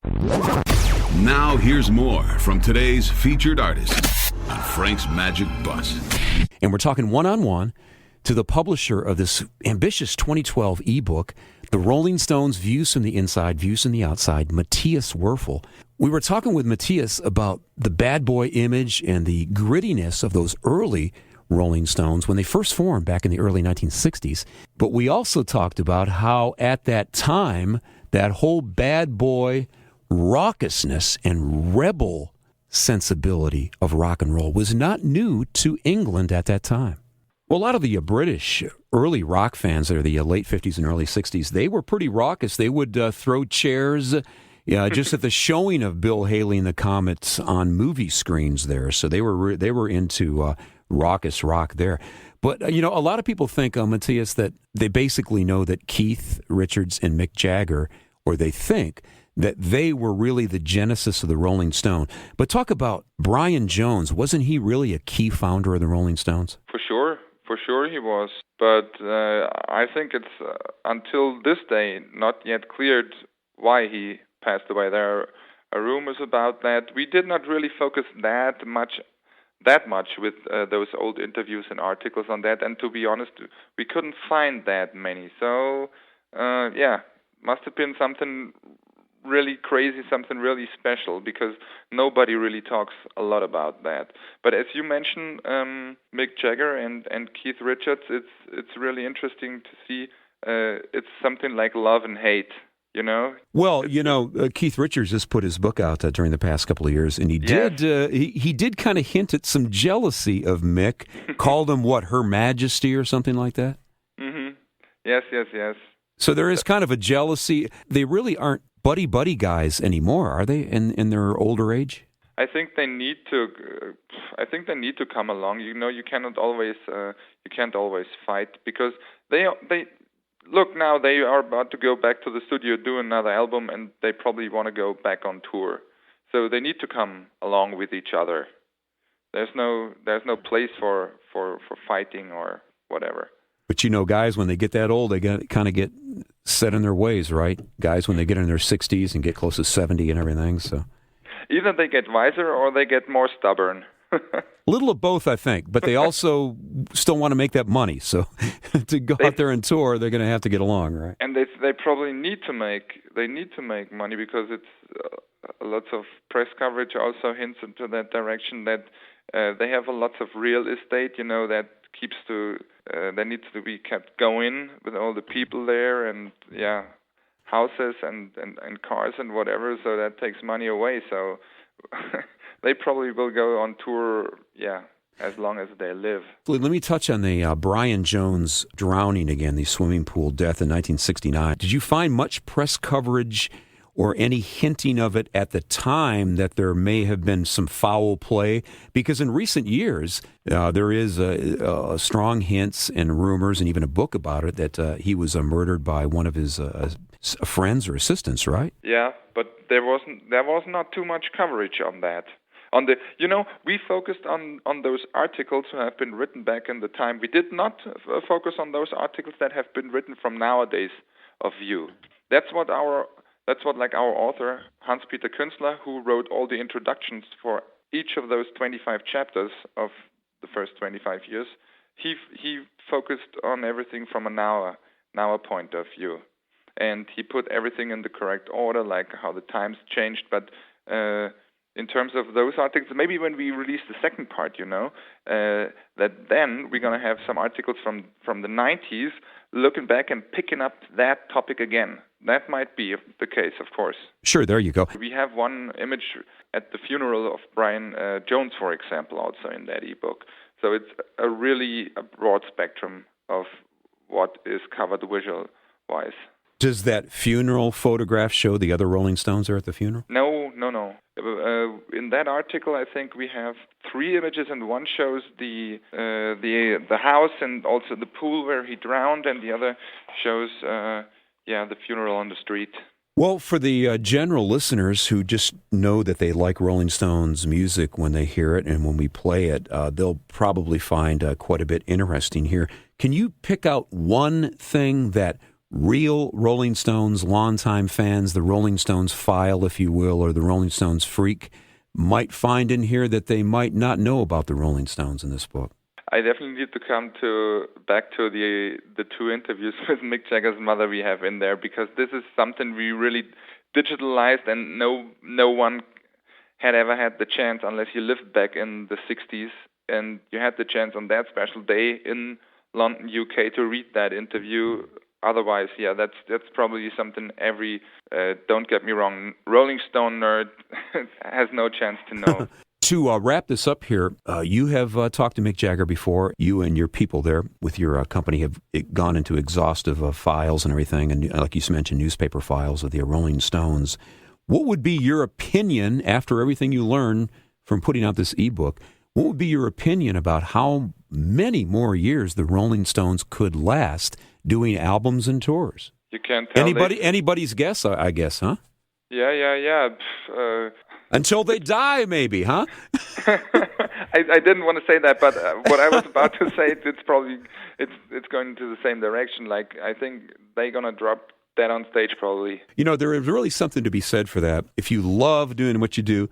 Now here's more from today's featured artist on Frank's Magic Bus. And we're talking one-on-one to the publisher of this ambitious 2012 ebook, The Rolling Stones, Views from the Inside, Views from the Outside, Matthias Wurfl. We were talking with Matthias about the bad boy image and the grittiness of those early Rolling Stones when they first formed back in the early 1960s. But we also talked about how at that time, that whole bad boy raucousness and rebel sensibility of rock and roll was not new to England at that time. Well, a lot of the British early rock fans, or the late 50s and early 60s, they were pretty raucous. They would throw chairs just at the showing of Bill Haley and the Comets on movie screens there. So they were into raucous rock there. But, a lot of people think, Matthias, that they basically know that Keith Richards and Mick Jagger, or they think that they were really the genesis of the Rolling Stone. But talk about Brian Jones. Wasn't he really a key founder of the Rolling Stones? For sure he was. But I think it's until this day not yet cleared why he passed away. There are rumors about that. We did not really focus that much with those old interviews and articles on that. And to be honest, we couldn't find that many. So, must have been something really crazy, something really special, because nobody really talks a lot about that. But as you mentioned, Mick Jagger and Keith Richards, it's really interesting to see. It's something like love and hate, Well, Keith Richards just put his book out during the past couple of years, and he did kind of hint at some jealousy of Mick, called him, Her Majesty or something like that? Mm-hmm. Yes. So there is kind of a jealousy. They really aren't buddy guys anymore, are they? In their older age? I think they need to. Come along. You cannot always. You can't always fight, because they look now. They are about to go back to the studio, do another album, and they probably want to go back on tour. So they need to come along with each other. There's no place for fighting or whatever. But guys, when they get that old, they kind of get set in their ways, right? Guys, when they get in their 60s and get close to 70 and everything, so. Either they get wiser or they get more stubborn. A little of both, I think, but they also still want to make that money. So to go out there and tour, they're going to have to get along, right? And they probably need to make money, because it's lots of press coverage also hints into that direction, that they have lots of real estate, that keeps that needs to be kept going with all the people there, and houses and cars and whatever. So that takes money away. So they probably will go on tour, as long as they live. Let me touch on the Brian Jones drowning again, the swimming pool death in 1969. Did you find much press coverage or any hinting of it at the time that there may have been some foul play? Because in recent years, there is strong hints and rumors, and even a book about it, that he was murdered by one of his friends or assistants, right? Yeah, but there was not too much coverage on that. We focused on those articles that have been written back in the time. We did not focus on those articles that have been written from nowadays of view. That's what our author, Hans-Peter Künstler, who wrote all the introductions for each of those 25 chapters of the first 25 years, he focused on everything from a now point of view. And he put everything in the correct order, like how the times changed. But in terms of those articles, maybe when we release the second part, that then we're going to have some articles from the 90s looking back and picking up that topic again. That might be the case, of course. Sure, there you go. We have one image at the funeral of Brian Jones, for example, also in that ebook. So it's a broad spectrum of what is covered visual-wise. Does that funeral photograph show the other Rolling Stones there at the funeral? No. In that article, I think we have 3 images, and one shows the house and also the pool where he drowned, and the other shows the funeral on the street. Well, for the general listeners who just know that they like Rolling Stones music when they hear it and when we play it, they'll probably find quite a bit interesting here. Can you pick out one thing that real Rolling Stones longtime fans, the Rolling Stones file, if you will, or the Rolling Stones freak, might find in here that they might not know about the Rolling Stones in this book? I definitely need to come back to the two interviews with Mick Jagger's mother we have in there, because this is something we really digitalized, and no one had ever had the chance, unless you lived back in the 60s and you had the chance on that special day in London, UK, to read that interview. Otherwise, yeah, that's probably something every, don't get me wrong, Rolling Stone nerd has no chance to know. To wrap this up here, you have talked to Mick Jagger before. You and your people there with your company have gone into exhaustive files and everything, and like you mentioned, newspaper files of the Rolling Stones. What would be your opinion, after everything you learned from putting out this ebook, what would be your opinion about how many more years the Rolling Stones could last doing albums and tours? You can't tell. Anybody's guess, I guess, huh? Yeah. Until they die, maybe, huh? I didn't want to say that, but what I was about to say, it's going into the same direction. Like, I think they're gonna drop that on stage probably. You know, there is really something to be said for that. If you love doing what you do,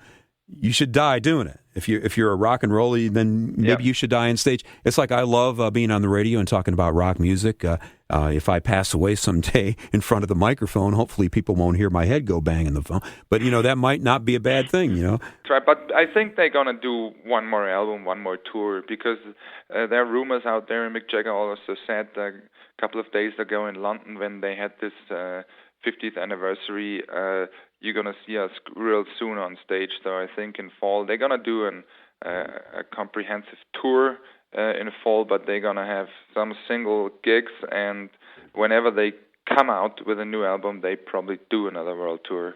you should die doing it. If you're a rock and rollie, then maybe you should die on stage. It's like I love being on the radio and talking about rock music. If I pass away someday in front of the microphone, hopefully people won't hear my head go bang in the phone. But, that might not be a bad thing, That's right, but I think they're going to do one more album, one more tour, because there are rumors out there, and Mick Jagger also said a couple of days ago in London when they had this 50th anniversary, you're going to see us real soon on stage. So I think in fall they're going to do a comprehensive tour in fall, but they're going to have some single gigs, and whenever they come out with a new album, they probably do another world tour.